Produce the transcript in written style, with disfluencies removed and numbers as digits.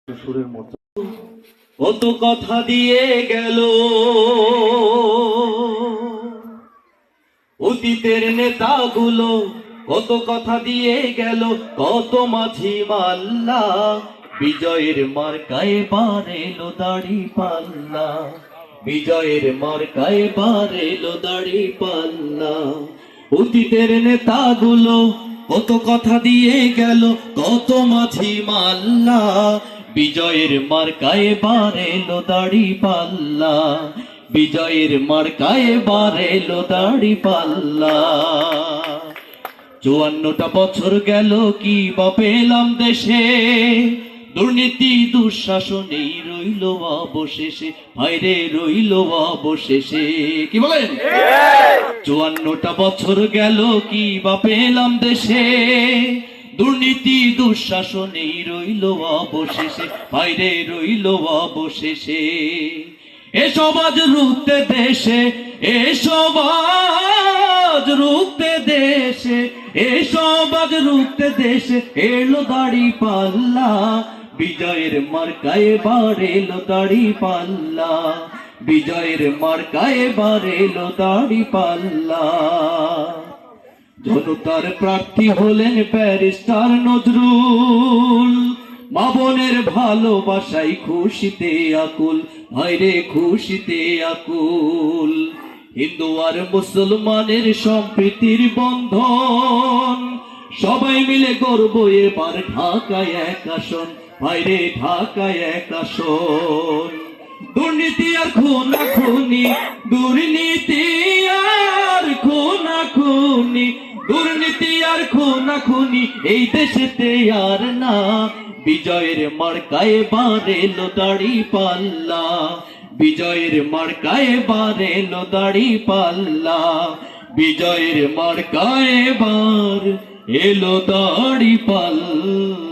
সুরের মধ্যে কত কথা দিয়ে গেল অতীতের নেতাগুলো, কত কথা দিয়ে গেল, কত মাঝি মাল্লা, বিজয়ের মার্কায় বার এলো দাড়ি পাল্লা, বিজয়ের মার্কায় বার এলো দাড়ি পাল্লা। অতীতের নেতাগুলো কত কথা দিয়ে গেল, কত মাঝি মাল্লা, বিজয়ের মার্কায় বার এলো দাড়ি পাল্লা, বিজয়ের মার্কায় বার এলো দাড়ি পাল্লা। 54টা বছর গেল কি বা পেলাম দেশে, দুর্নীতি দুঃশাসনেই রইল অবশেষে, ভাইরে রইল অবশেষে। কি বলেন? 54টা বছর গেল কি বা পেলাম দেশে, দুর্নীতি দুঃশাসনেই রইল অবশেষে, ভাইরে রইল অবশেষে। এসব আজ রুখতে দেশে, এসব আজ রুখতে দেশে, এসব আজ রুখতে দেশে এলো দাড়ি পাল্লা, বিজয়ের মার্কায় বার এলো দাড়ি পাল্লা, বিজয়ের মার্কায় বার এলো দাড়ি পাল্লা। জনতার প্রার্থী হলেন ব্যারিস্টার নজরুল, মা বোনের ভালোবাসায় খুশিতে আকুল, ভাইরে খুশিতে আকুল। হিন্দু আর মুসলমানের সম্প্রীতির বন্ধন, সবাই মিলে গর্ব এবার ঢাকায় এক আসন, ভাইরে ঢাকায় এক আসন। দুর্নীতি আর খুনাখুনি, দুর্নীতি আর খুনাখুনি, দুর্নীতি আর খুনাখুনি এই দেশেতে আর না, বিজয়ের মার্কায় বার এলো দাড়ি পাল্লা, বিজয়ের মার্কায় বার এলো দাড়ি পাল্লা, বিজয়ের মার্কায় বার এলো দাড়ি পাল্লা।